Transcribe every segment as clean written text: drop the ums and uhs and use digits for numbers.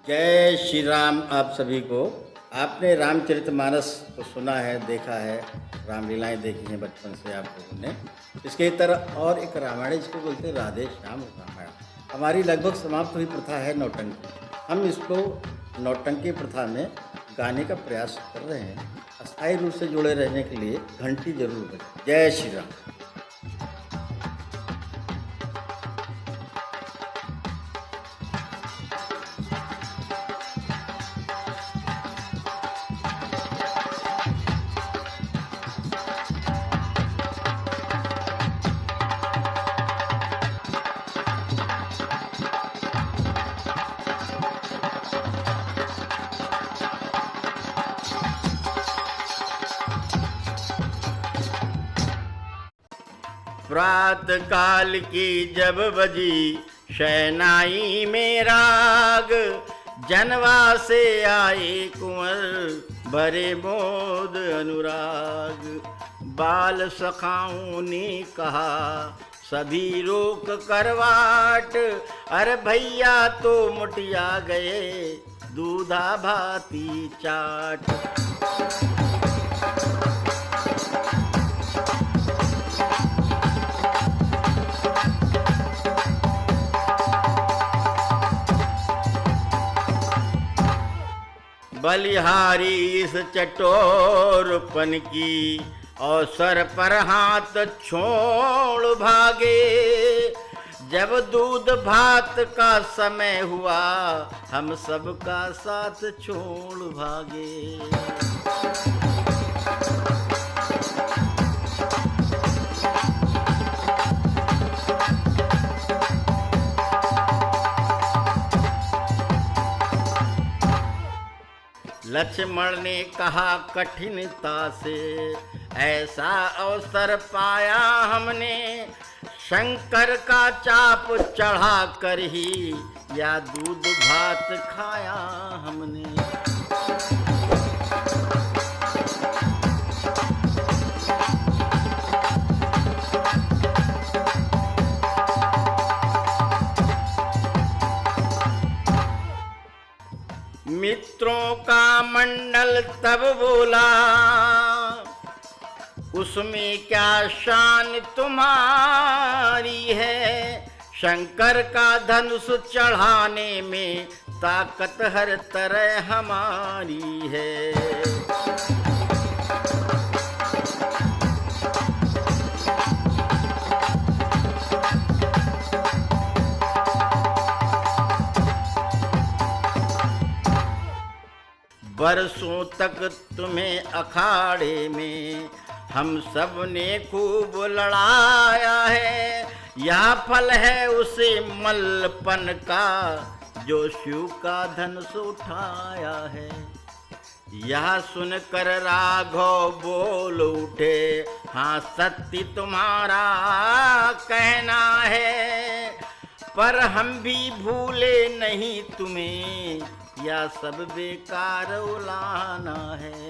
जय श्री राम। आप सभी को आपने रामचरितमानस को सुना है, देखा है, रामलीलाएं देखी हैं बचपन से आप लोगों ने। इसके तरह और एक रामायण जिसको बोलते हैं राधे श्याम रामायण। हमारी लगभग समाप्त हुई प्रथा है नौटंकी। हम इसको नौटंकी प्रथा में गाने का प्रयास कर रहे हैं। अस्थायी रूप से जुड़े रहने के लिए घंटी जरूर बजाएं। जय श्री राम। प्रात काल की जब बजी शहनाई में राग, जनवा से आए कुंवर भरे मोद अनुराग। बाल सखाओं ने कहा सभी रोक करवाट, अरे भैया तो मुटिया गए दूधा भाती चाट। बलिहारी इस चटोरपन की अवसर पर हाथ छोड़ भागे। जब दूध भात का समय हुआ हम सबका साथ छोड़ भागे। लक्ष्मण ने कहा कठिनता से ऐसा अवसर पाया हमने, शंकर का चाप चढ़ा कर ही या दूध भात खाया हमने। मित्रों का मंडल तब बोला उसमें क्या शान तुम्हारी है, शंकर का धनुष चढ़ाने में ताकत हर तरह हमारी है। बरसों तक तुम्हें अखाड़े में हम सब ने खूब लड़ाया है, यह फल है उसे मल्लपन का जो शिव का धनुष उठाया है। यह सुनकर राघव बोल उठे हाँ सत्य तुम्हारा कहना है, पर हम भी भूले नहीं तुम्हें या सब बेकार उलाना है।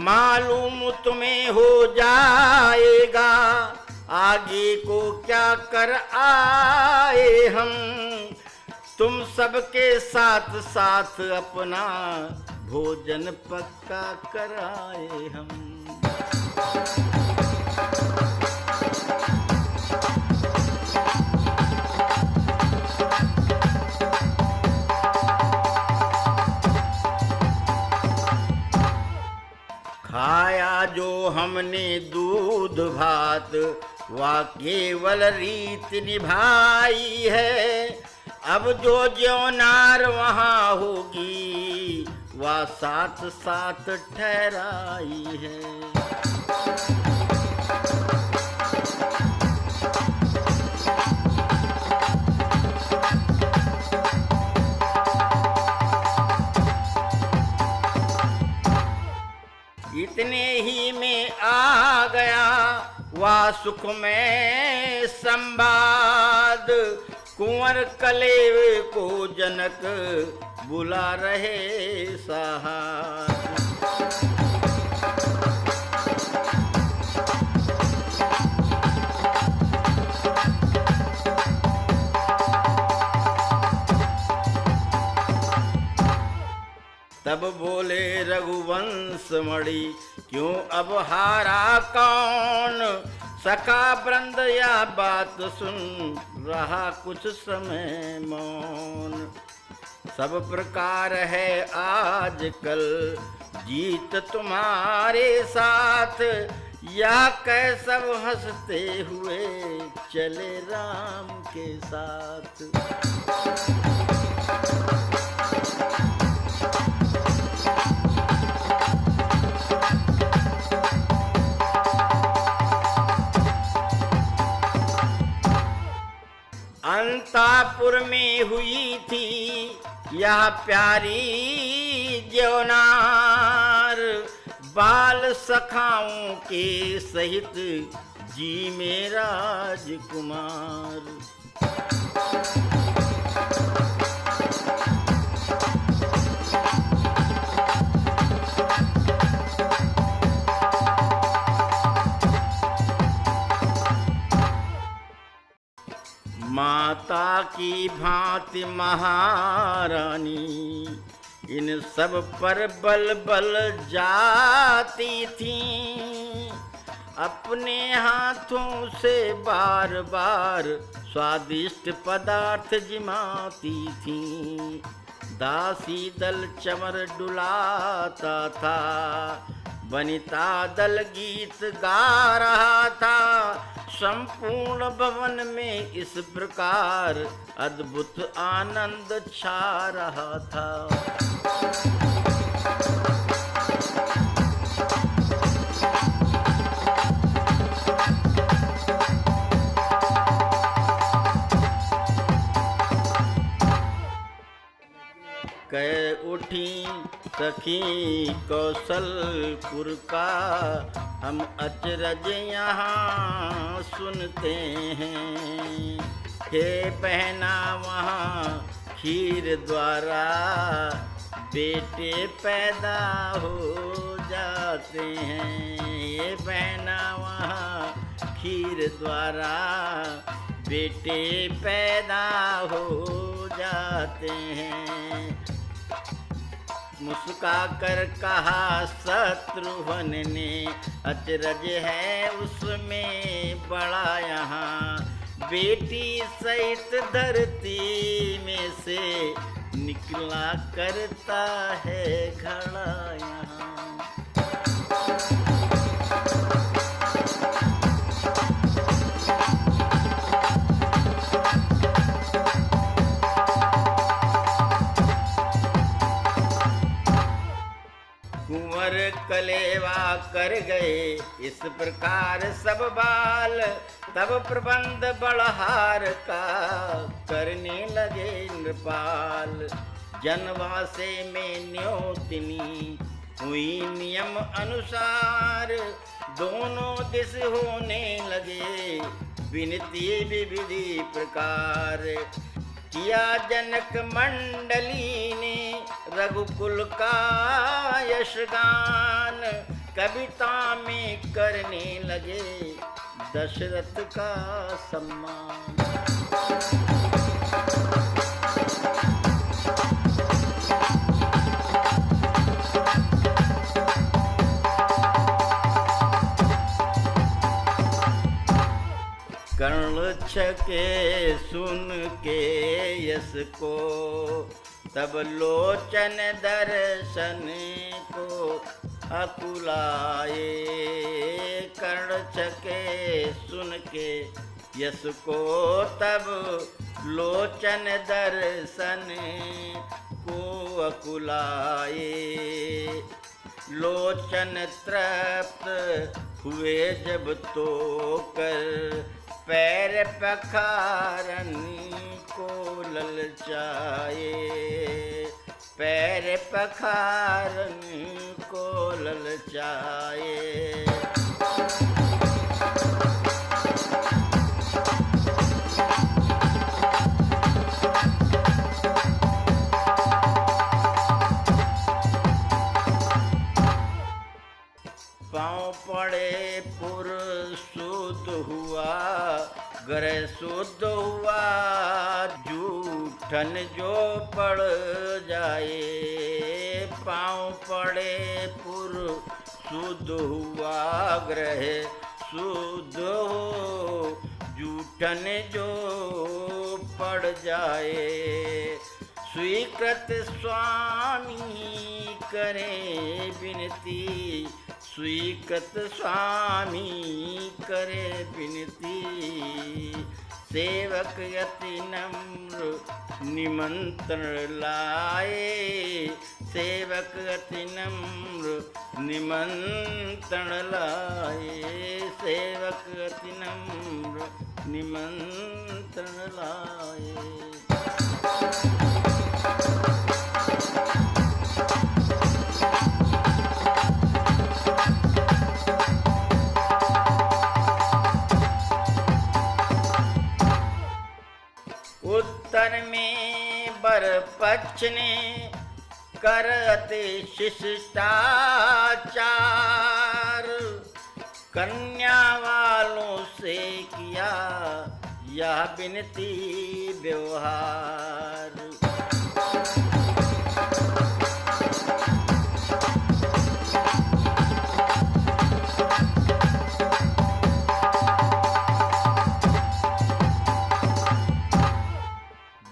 मालूम तुम्हें हो जाएगा आगे को क्या कर आए हम, तुम सबके साथ साथ अपना भोजन पक्का कराए हम। खाया जो हमने दूध भात वह केवल रीत निभाई है, अब जो ज्योनार वहाँ होगी वह साथ साथ ठहराई है। इतने ही में आ गया वह सुख में संवाद, कुंवर कलेव को जनक बुला रहे सहार। तब बोले रघुवंश मणि क्यों अब हारा कौन, सखा वृंद या बात सुन रहा कुछ समय मौन। सब प्रकार है आज कल जीत तुम्हारे साथ, या कह सब हंसते हुए चले राम के साथ। अंतापुर में हुई थी यह प्यारी ज्योनार, बाल सखाओं के सहित जी में राजकुमार। माता की भांति महारानी इन सब पर बल बल जाती थी, अपने हाथों से बार बार स्वादिष्ट पदार्थ जिमाती थी। दासी दल चमर डुलाता था, वनिता दल गीत गा रहा था। संपूर्ण भवन में इस प्रकार अद्भुत आनंद छा रहा था। कह उठी सखी कौशलपुर का, हम अचरज यहाँ सुनते हैं। हे बहना वहाँ खीर द्वारा बेटे पैदा हो जाते हैं। ये बहना वहाँ खीर द्वारा बेटे पैदा हो जाते हैं। मुस्का कर कहा शत्रुघ्न ने, अचरज है उसमें बड़ा यहाँ। बेटी सहित धरती में से निकला करता है घड़ा यहाँ। कुंवर कलेवा कर गए इस प्रकार सब बाल, तब प्रबंध बड़हार का करने लगे नृपाल। जनवासे में न्योतिनी हुई नियम अनुसार, दोनों दिश होने लगे विनती विविधि प्रकार। किया जनक मंडली ने रघुकुल का यशगान, कविता में करने लगे दशरथ का सम्मान। कर्ण छके सुन के यश को, तब लोचन दर्शन को अकुलाए। कर्ण छके सुन के यश को, तब लोचन दर्शन को अकुलाए। लोचन तृप्त हुए जब तो कर, पैर पखारन को ललचाए। पैर पखारन को ललचाए। पड़े पुर शुद्ध हुआ, ग्रह शुद्ध हुआ, जूठन जो पड़ जाए। पाँव पड़े पुर शुद्ध हुआ, ग्रह शुद्ध हो, जूठन जो पड़ जाए। स्वीकृत स्वामी करे विनती, स्वीकृत स्वामी करे विनती। सेवक अति नम्र निमंत्रण लाए, सेवक अति नम्र निमंत्रण लाए, सेवक अति नम्र निमंत्रण लाए। उत्तर में बर पक्ष ने करते शिष्टाचार, कन्या वालों से किया यह विनती व्यवहार।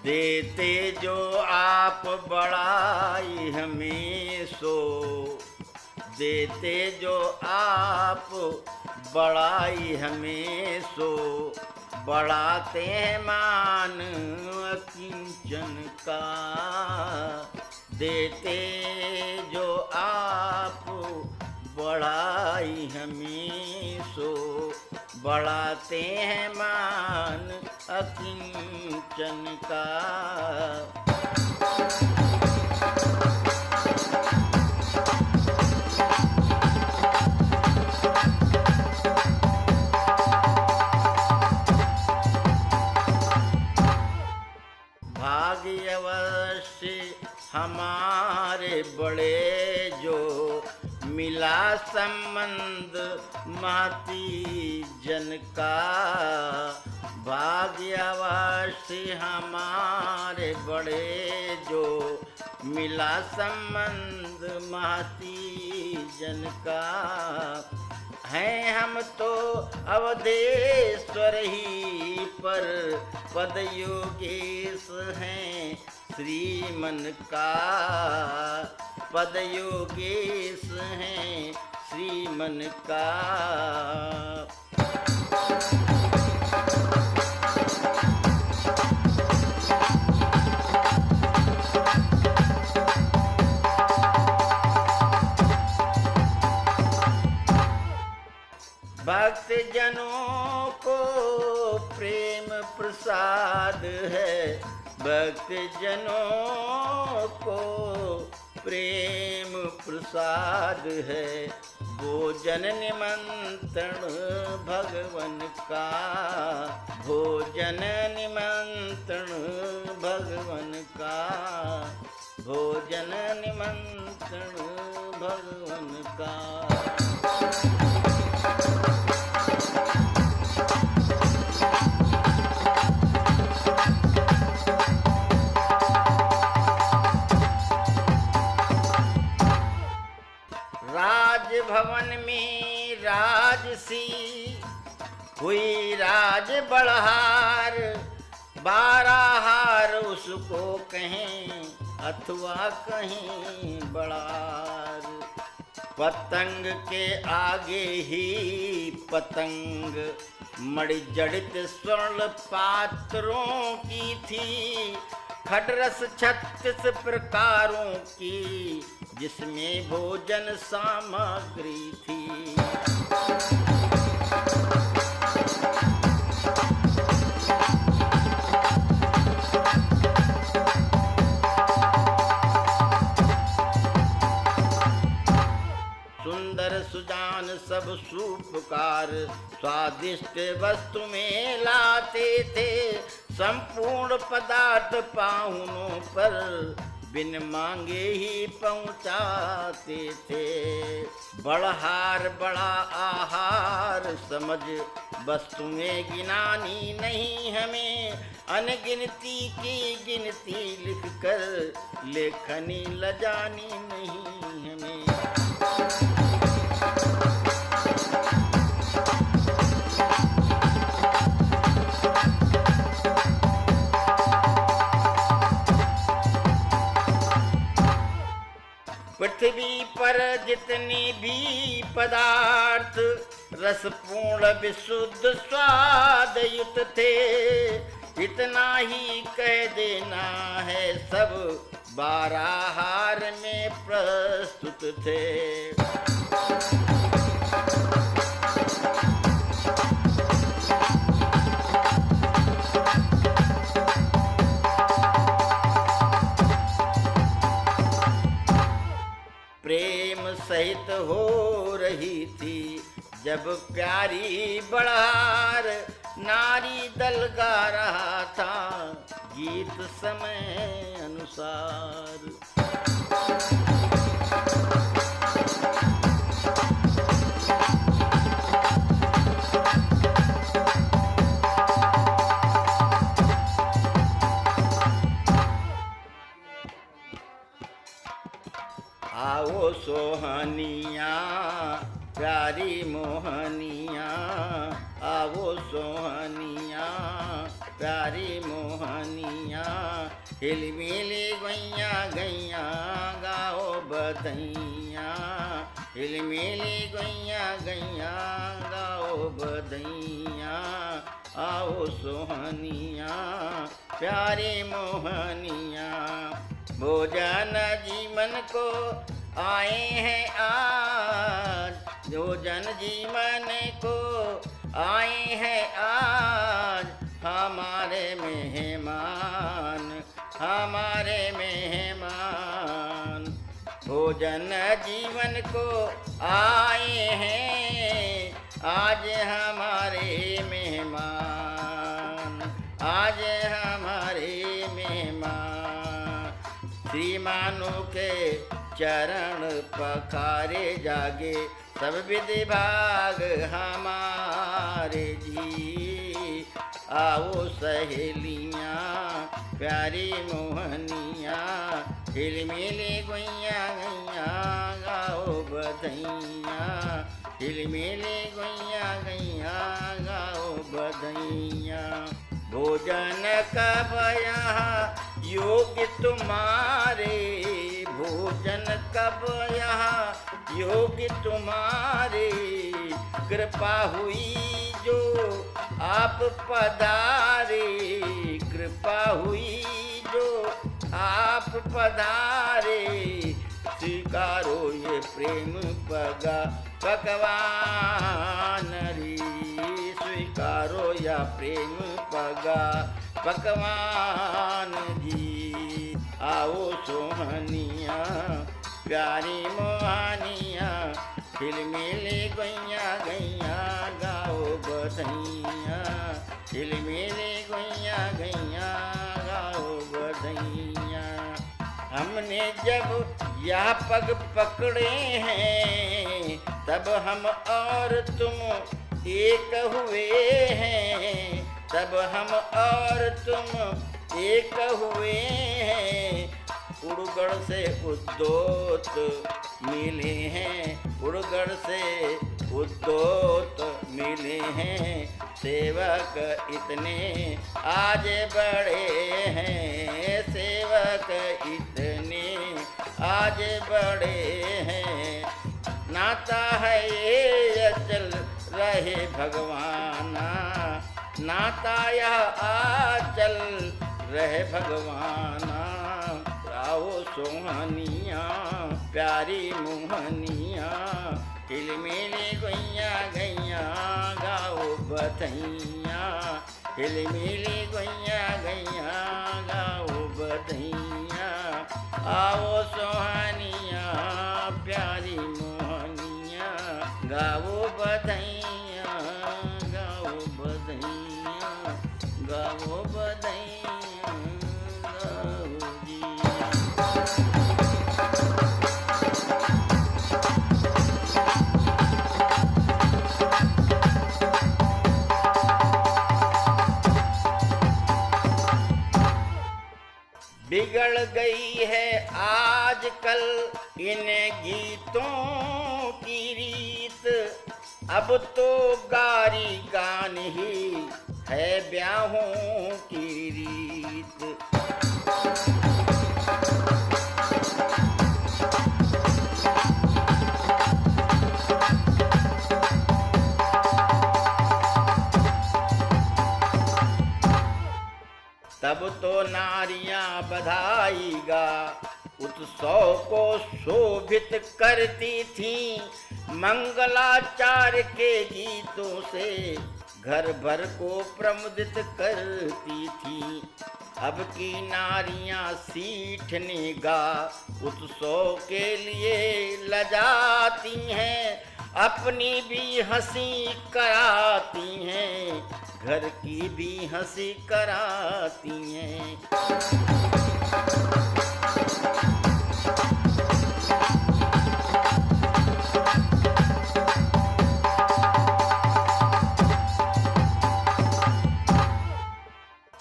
देते जो आप बड़ाई हमें सो, देते जो आप बड़ाई हमें सो, बढ़ाते हैं मान अकिंचन का। देते जो आप बढ़ाई हमें सो, बढ़ाते हैं मान अकिंचन का। भाग्य अवश्य हमारे बड़े जो, मिला संबंध महती जन का। भाग्य अवश्य हमारे बड़े जो, मिला संबंध महती जन का। हैं हम तो अवधेश्वर ही पर पद योगेश हैं श्रीमन का। पद योगेश हैं श्रीमन का। भक्त जनों को प्रेम प्रसाद है, भक्त जनों को प्रेम प्रसाद है। भोजन निमंत्रण भगवन का, भोजन निमंत्रण भगवन का, भोजन निमंत्रण भगवन का। राजभवन में राजसी हुई राज बड़हार, 12 हार उसको कहें अथवा कहीं बड़ार। पतंग के आगे ही पतंग मणिजड़ित स्वर्ण पात्रों की थी। खटरस 36 प्रकारों की जिसमें भोजन सामग्री थी। सुंदर सुजान सब सुपकार स्वादिष्ट वस्तु में लाते थे। संपूर्ण पदार्थ पाहुनों पर बिन मांगे ही पहुँचाते थे। बड़हार बड़ा आहार समझ वस्तुएं गिनानी नहीं हमें, अनगिनती की गिनती लिख कर लेखनी लजानी नहीं हमें। पृथ्वी पर जितनी भी पदार्थ रसपूर्ण विशुद्ध स्वाद युक्त थे, इतना ही कह देना है सब बाराहार में प्रस्तुत थे। प्रेम सहित हो रही थी जब प्यारी बड़हार, नारी दल गा रहा था गीत समय अनुसार। आओ सोहनिया प्यारी मोहनिया, आओ सोहनिया प्यारी मोहनिया, हिलमिली गैया गैया गाओ बधैया, हिलमिली गैया गैया गाओ बधैया। आओ सोहनिया प्यारी मोहनिया, भोजन जीवन को आए हैं आज, भोजन जीवन को आए हैं आज, हमारे मेहमान हमारे मेहमान। भोजन जीवन को आए हैं आज हमारे मेहमान, आज हमारे मेहमान। श्रीमानों के चरण पखारे जागे सब विधि भाग हमारे जी। आओ सहेलियाँ प्यारी मोहनिया, हिलमिली गैया गैया गाओ बधैया, हिलमिली गैया गैया गाओ बधैया। भोजन कब यहाँ योग्य तुम्हारे, भोजन कब यहाँ योग्य तुम्हारे, कृपा हुई जो आप पधारे, कृपा हुई जो आप पधारे। स्वीकारो ये प्रेम पगा पकवान री, स्वीकारो या प्रेम पगा पकवान जी। आओ सोहनिया प्यारी मोहनिया, हिलमिली गैया गैया गाओ बधैया, हिलमिली गैया गैया गाओ बधैया। हमने जब यह पग पकड़े हैं, तब हम और तुम एक हुए हैं, तब हम और तुम एक हुए हैं। उड़गढ़ से उद्योत मिले हैं, उड़गढ़ से उद्योत मिले हैं। सेवक इतने आज बड़े हैं, सेवक इतने आज बड़े हैं। नाता है ये अचल रहे भगवाना, नाता यह आचल रहे भगवाना। आओ सोहनिया प्यारी मोहनिया, हिलमिली गैया गैया गाओ बधैया, हिलमिली गैया गैया गाओ बधैया। आओ सोहनिया प्यारी मोहनिया, गाओ बधैया गाओ बधैया गाओ बधैया गाओ जी। गई है आजकल इन गीतों की रीत, अब तो गारी गान ही है ब्याहों की रीत। तब तो नारियां बधाई गा उत्सव को शोभित करती थीं, मंगलाचार के गीतों से घर भर को प्रमुदित करती थीं। अब की नारियां सीठने गा उत्सव के लिए लजाती हैं, अपनी भी हंसी कराती हैं, घर की भी हंसी कराती हैं।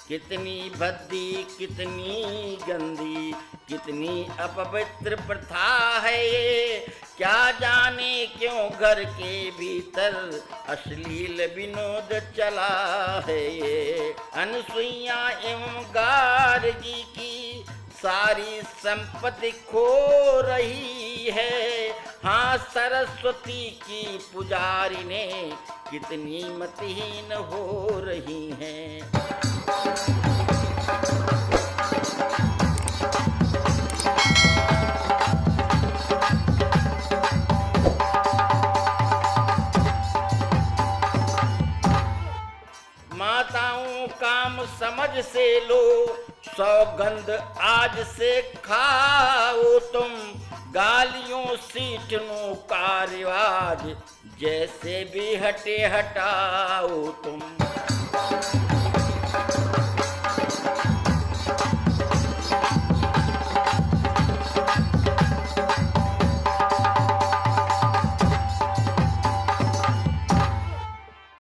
कितनी भद्दी कितनी गंदी कितनी अपवित्र प्रथा है ये, क्या जाने क्यों घर के भीतर अश्लील विनोद चला है ये। अनसुईया एवं गार्गी की सारी संपत्ति खो रही है, हाँ सरस्वती की पुजारी ने कितनी मतहीन हो रही हैं। माताओं काम समझ से लो, सौगंध आज से खाओ तुम, गालियों सीटनों का रिवाज जैसे भी हटे हटाओ तुम।